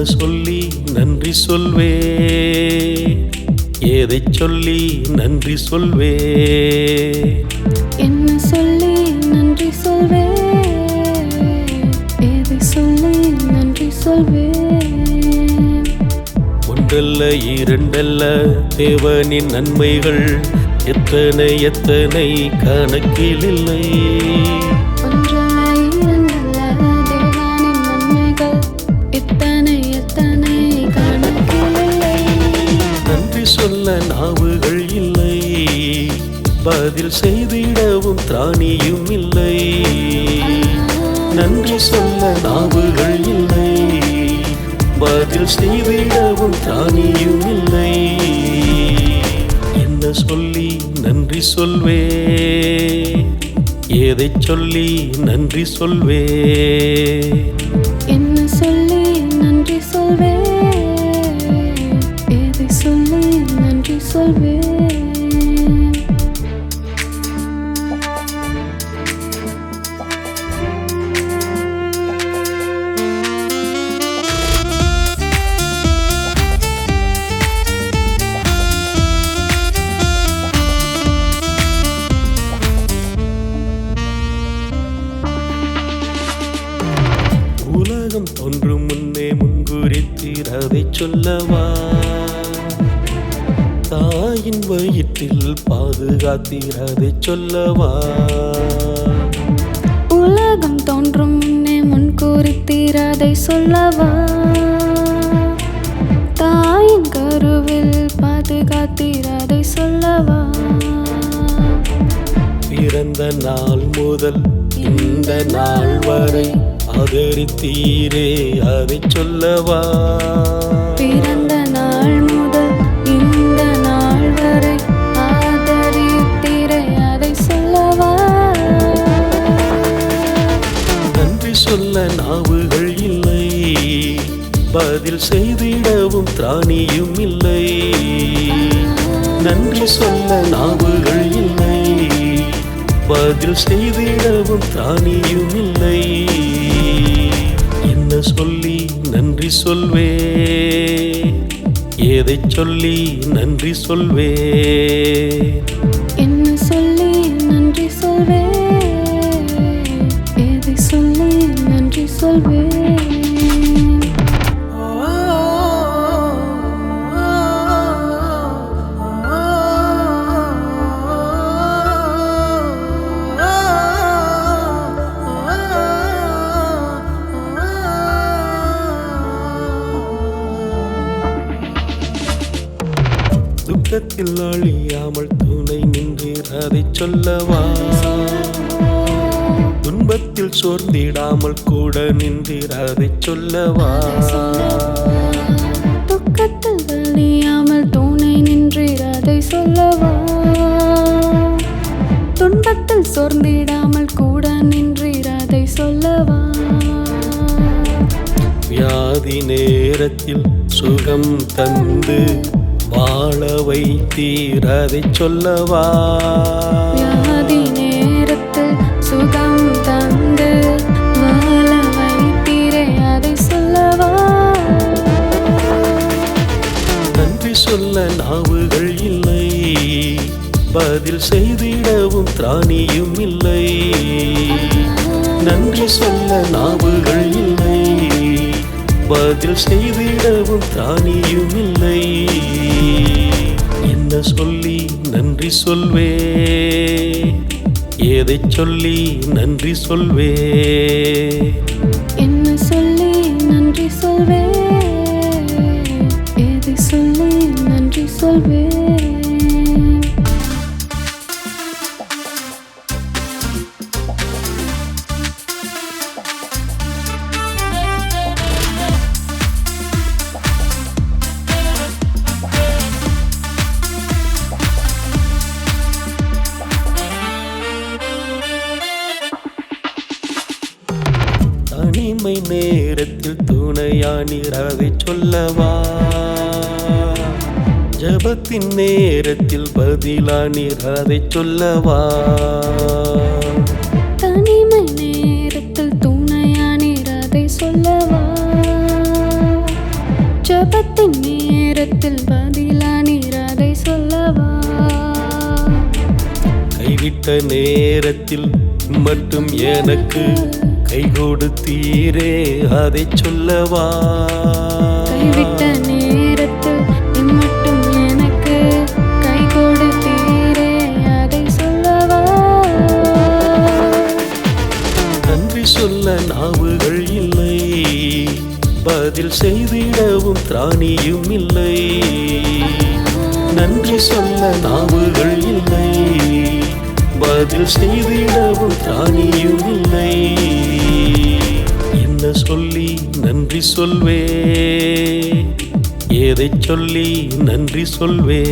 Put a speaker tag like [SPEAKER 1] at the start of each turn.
[SPEAKER 1] சொல்லி நன்றி சொல்வே, எதை சொல்லி நன்றி சொல்வே,
[SPEAKER 2] என்ன சொல்லி நன்றி சொல்வே, எதை சொல்லி நன்றி சொல்வே.
[SPEAKER 1] ஒன்றல்ல இரண்டல்ல தேவனின் நன்மைகள் எத்தனை எத்தனை கணக்கில் இல்லை.
[SPEAKER 2] ஒன்றல்ல இரண்டல்ல தேவனின் நன்மைகள் எத்தனை எத்தனை கணக்கில் இல்லை.
[SPEAKER 1] நன்றி சொல்ல நாவுகள் இல்லை, பதில் செய்திடவும் திராணியும் இல்லை. நன்றி சொல்ல நாவுகள் இல்லை, பதில் செய்திடவும் திராணியும் இல்லை. என்ன சொல்லி நன்றி சொல்வே, எதை சொல்லி நன்றி சொல்வே,
[SPEAKER 2] என்ன சொல்லி நன்றி சொல்வே, எதை சொல்லி நன்றி சொல்வே.
[SPEAKER 1] உலகம் தோன்றும் முன்னே முன்குறித்தீர் அதை சொல்லவா, தாயின் வயிற்றில் பாதுகாத்தீர் அதை சொல்லவா.
[SPEAKER 2] உலகம் தோன்றும் முன்னே முன்கூறித்தீர் அதை சொல்லவா, தாயின் கருவில் பாதுகாத்தீர் அதை சொல்லவா.
[SPEAKER 1] பிறந்த நாள் முதல் இந்த நாள் வரை ஆதரித்தீரே அதை சொல்லவா.
[SPEAKER 2] பிறந்த நாள் முதல் இந்த நாள் வரை ஆதரித்தீரே அதை சொல்லவா.
[SPEAKER 1] நன்றி சொல்ல நாவுகள் இல்லை, பதில் செய்திடவும் திராணியும் இல்லை. நன்றி சொல்ல நாவுகள் இல்லை, பதில் செய்திடவும் திராணியும் இல்லை. என்ன சொல்லி நன்றி சொல்வே, எதை சொல்லி நன்றி சொல்வே,
[SPEAKER 2] என்ன சொல்லி நன்றி சொல்வே, எதை சொல்லி நன்றி சொல்வே.
[SPEAKER 1] துக்கத்தில் அழியாமல் துணை நின்றீர் அதை சொல்லவா, துன்பத்தில் சோர்ந்திடாமல் கூட நின்றீர் அதை சொல்லவா.
[SPEAKER 2] துக்கத்தில் அழியாமல் துணை நின்றீர் அதை சொல்லவா, துன்பத்தில் சோர்ந்திடாமல் கூட நின்றீர் அதை சொல்லவா.
[SPEAKER 1] வியாதி நேரத்தில் சுகம் தந்து வாழ வைத்தீர் அதை சொல்லவா.
[SPEAKER 2] வியாதி நேரத்தில் சுகம் தந்து வாழ வைத்தீரே அதை சொல்லவா.
[SPEAKER 1] நன்றி சொல்ல நாவுகள் இல்லை, பதில் செய்திடவும் திராணியும் இல்லை. நன்றி சொல்ல நாவுகள் இல்லை, பதில் செய்திடவும் திராணியும் இல்லை. என்ன சொல்லி நன்றி சொல்வே, எதை சொல்லி நன்றி சொல்வே,
[SPEAKER 2] என்ன சொல்லி நன்றி சொல்வே, எதை சொல்லி நன்றி சொல்வே.
[SPEAKER 1] தனிமை நேரத்தில் துணையானீர் அதை சொல்லவா, ஜபத்தின் நேரத்தில் பதிலானீர் அதை சொல்லவா.
[SPEAKER 2] தனிமை நேரத்தில் துணையானீர் அதை சொல்லவா, ஜெபத்தின் நேரத்தில் பதிலா நீர் அதை சொல்லவா?
[SPEAKER 1] கைவிட்ட நேரத்தில் மட்டும் எனக்கு கை கொடுத்தீரே அதை சொல்லவா?
[SPEAKER 2] கைவிட்ட நேரத்தில் மட்டும் எனக்கு கை கொடுத்தீரே அதை சொல்லவா?
[SPEAKER 1] நன்றி சொல்ல நாவுகள் இல்லை, பதில் செய்திடவும் திராணியும் இல்லை. நன்றி சொல்ல நாவுகள் இல்லை, பதில் செய்திடவும் திராணியும் இல்லை. என்ன சொல்லி நன்றி சொல்வே, எதை சொல்லி நன்றி சொல்வே?